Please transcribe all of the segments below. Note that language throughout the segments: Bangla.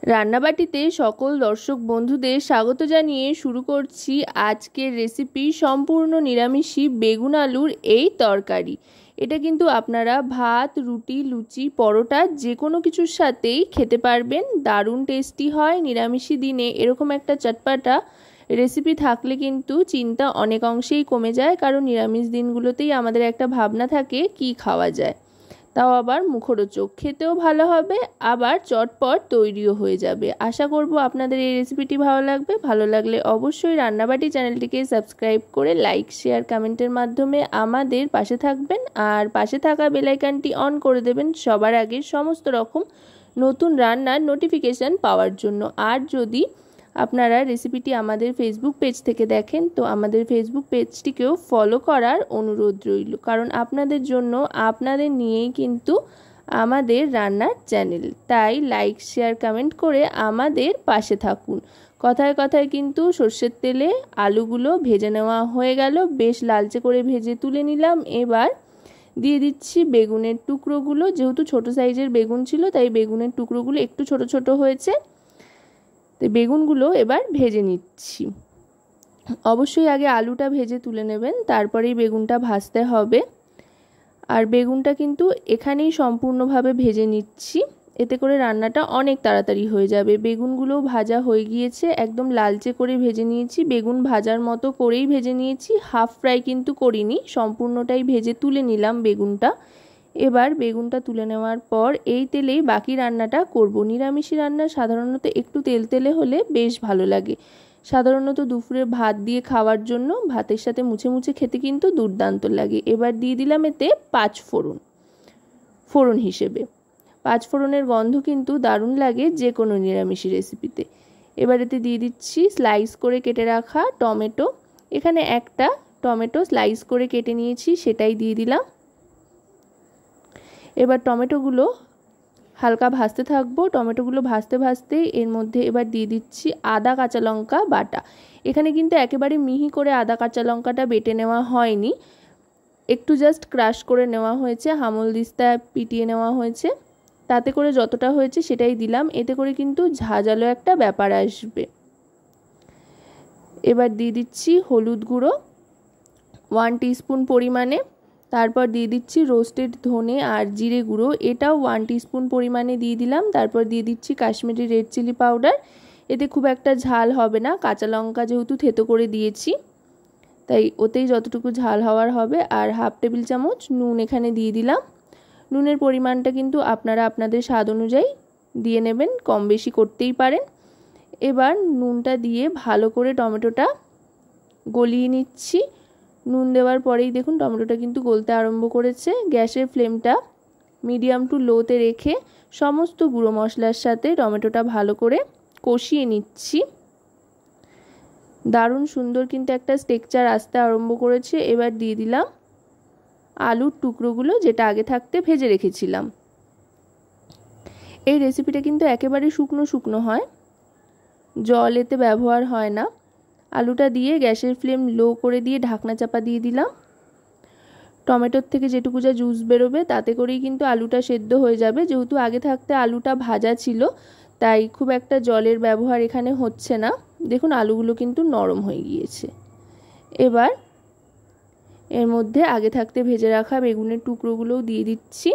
রান্নাবাটিতে সকল দর্শক বন্ধুদের স্বাগত জানিয়ে শুরু করছি আজকের রেসিপি সম্পূর্ণ নিরামিষী বেগুন আলুর এই তরকারি। এটা কিন্তু আপনারা ভাত, রুটি, লুচি, পরোটা যে কোনো কিছুর সাথেই খেতে পারবেন। দারুণ টেস্টি হয়। নিরামিষী দিনে এরকম একটা চটপাটা রেসিপি থাকলে কিন্তু চিন্তা অনেক অংশেই কমে যায়, কারণ নিরামিষ দিনগুলোতেই আমাদের একটা ভাবনা থাকে কি খাওয়া যায়, তাও আবার মুখরোচক, খেতেও ভালো হবে, আবার চটপট তৈরিও হয়ে যাবে। আশা করব আপনাদের এই রেসিপিটি ভালো লাগবে। ভালো লাগলে অবশ্যই রান্নাবাটি চ্যানেলটিকে সাবস্ক্রাইব করে লাইক, শেয়ার, কমেন্টের মাধ্যমে আমাদের পাশে থাকবেন, আর পাশে থাকা বেল আইকনটি অন করে দেবেন সবার আগে সমস্ত রকম নতুন রান্নার নোটিফিকেশান পাওয়ার জন্য। আর যদি আপনারা রেসিপিটি আমাদের ফেসবুক পেজ থেকে দেখেন তো আমাদের ফেসবুক পেজটিকেও ফলো করার অনুরোধ রইল, কারণ আপনাদের জন্য, আপনাদের নিয়েই কিন্তু আমাদের রান্নার চ্যানেল। তাই লাইক, শেয়ার, কমেন্ট করে আমাদের পাশে থাকুন। কথায় কথায় কিন্তু সর্ষের তেলে আলুগুলো ভেজে নেওয়া হয়ে গেল, বেশ লালচে করে ভেজে তুলে নিলাম। এবার দিয়ে দিচ্ছি বেগুনের টুকরোগুলো। যেহেতু ছোট সাইজের বেগুন ছিল তাই বেগুনের টুকরোগুলো একটু ছোট ছোট হয়েছে। তো বেগুনগুলো এবার ভেজে নিচ্ছি। অবশ্যই আগে আলুটা ভেজে তুলে নেবেন, তারপরেই বেগুনটা ভাজতে হবে। আর বেগুনটা কিন্তু এখানেই সম্পূর্ণভাবে ভেজে নিচ্ছি, এতে করে রান্নাটা অনেক তাড়াতাড়ি হয়ে যাবে। বেগুনগুলোও ভাজা হয়ে গিয়েছে, একদম লালচে করে ভেজে নিয়েছি। বেগুন ভাজার মতো করেই ভেজে নিয়েছি, হাফ ফ্রাই কিন্তু করিনি, সম্পূর্ণটাই ভেজে তুলে নিলাম বেগুনটা। এবার বেগুনটা তুলে নেওয়ার পর এই তেলেই বাকি রান্নাটা করব। নিরামিষী রান্না সাধারণত একটু তেলতেলে হলে বেশ ভালো লাগে। সাধারণত দুপুরে ভাত দিয়ে খাওয়ার জন্য ভাতের সাথে মুছে মুছে খেতে কিন্তু দুর্দান্ত লাগে। এবার দিয়ে দিলাম এতে 5 ফোড়ন, ফোড়ন হিসেবে। 5 ফোড়নের গন্ধ কিন্তু দারুণ লাগে যে কোনো নিরামিষী রেসিপিতে। এবার এতে দিয়ে দিচ্ছি স্লাইস করে কেটে রাখা টমেটো। এখানে একটা টমেটো স্লাইস করে কেটে নিয়েছি, সেটাই দিয়ে দিলাম। এবার টমেটোগুলো হালকা ভাজতে থাকবো। টমেটোগুলো ভাজতে ভাজতেই এর মধ্যে এবার দিয়ে দিচ্ছি আদা কাঁচা লঙ্কা বাটা। এখানে কিন্তু একেবারে মিহি করে আদা কাঁচা লঙ্কাটা বেটে নেওয়া হয়নি, একটু জাস্ট ক্রাশ করে নেওয়া হয়েছে, হামল দিস্তা পিটিয়ে নেওয়া হয়েছে। তাতে করে যতটা হয়েছে সেটাই দিলাম, এতে করে কিন্তু ঝাঁঝালো একটা ব্যাপার আসবে। এবার দিয়ে দিচ্ছি হলুদ গুঁড়ো 1 টিস্পুন পরিমাণে। তারপর দিয়ে দিচ্ছি রোস্টেড ধনে আর জিরে গুঁড়ো, এটাও 1 টিস্পুন পরিমাণে দিয়ে দিলাম। তারপর দিয়ে দিচ্ছি কাশ্মীরি রেড চিলি পাউডার। এতে খুব একটা ঝাল হবে না, কাঁচা লঙ্কা যেহেতু থেতো করে দিয়েছি তাই ওতেই যতটুকু ঝাল হওয়ার হবে। আর হাফ টেবিল চামচ নুন এখানে দিয়ে দিলাম। নুনের পরিমাণটা কিন্তু আপনারা আপনাদের স্বাদ অনুযায়ী দিয়ে নেবেন, কম বেশি করতেই পারেন। এবার নুনটা দিয়ে ভালো করে টমেটোটা গলিয়ে নিচ্ছি। নুন দেওয়ার পরেই দেখুন টমেটোটা কিন্তু গলতে আরম্ভ করেছে। গ্যাসের ফ্লেমটা মিডিয়াম টু লোতে রেখে সমস্ত গুঁড়ো মশলার সাথে টমেটোটা ভালো করে কষিয়ে নিচ্ছি। দারুণ সুন্দর কিন্তু একটা টেক্সচার আসতে আরম্ভ করেছে। এবার দিয়ে দিলাম আলুর টুকরোগুলো, যেটা আগে থাকতে ভেজে রেখেছিলাম। এই রেসিপিটা কিন্তু একেবারে শুকনো শুকনো হয়, জল এতে ব্যবহার হয় না। আলুটা দিয়ে গ্যাসের ফ্লেম লো করে দিয়ে ঢাকনা চাপা দিয়ে দিলাম। টমেটোর থেকে যেটুকু যা জুস বেরোবে তাতে করেই কিন্তু আলুটা সেদ্ধ হয়ে যাবে। যেহেতু আগে থাকতে আলুটা ভাজা ছিল তাই খুব একটা জলের ব্যবহার এখানে হচ্ছে না। দেখুন আলুগুলো কিন্তু নরম হয়ে গিয়েছে। এবার এর মধ্যে আগে থাকতে ভেজে রাখা বেগুনের টুকরোগুলোও দিয়ে দিচ্ছি,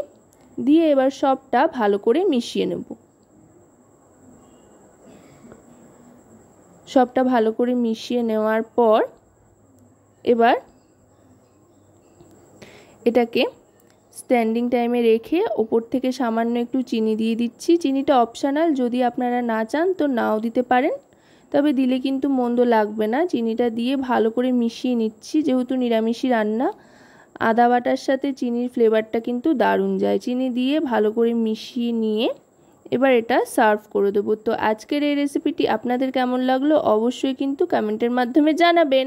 দিয়ে এবার সবটা ভালো করে মিশিয়ে নেব। সবটা ভালো করে মিশিয়ে নেওয়ার পর এবার এটাকে স্ট্যান্ডিং টাইমে রেখে ওপর থেকে সামান্য একটু চিনি দিয়ে দিচ্ছি। চিনিটা অপশনাল, যদি আপনারা না চান তো নাও দিতে পারেন, তবে দিলে কিন্তু মন্দ লাগবে না। চিনিটা দিয়ে ভালো করে মিশিয়ে নিচ্ছি। যেহেতু নিরামিষী রান্না, আদা বাটার সাথে চিনির ফ্লেভারটা কিন্তু দারুণ যায়। চিনি দিয়ে ভালো করে মিশিয়ে নিয়ে এবার এটা সার্ভ করে দেবো। তো আজকের এই রেসিপিটি আপনাদের কেমন লাগলো অবশ্যই কিন্তু কমেন্টের মাধ্যমে জানাবেন।